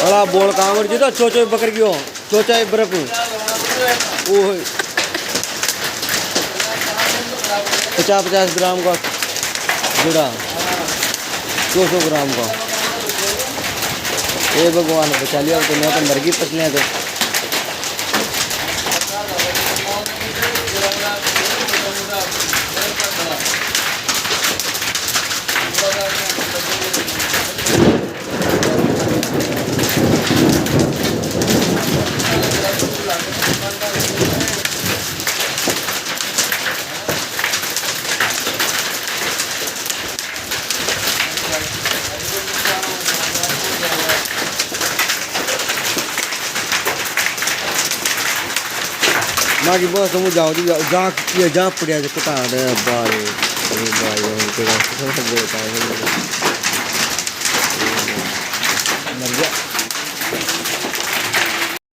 अला बोल कांगड़ जी तो चोचो बकर गयो चोचा बरफ ओ 50-50 ग्राम का जुड़ा 200 ग्राम का ये भगवान बचा लिया तो मैं तो मर गई पसलियाँ तो माँ की बहुत समझ जाओ दी जहाँ पड़िया कटा दे बारे बारे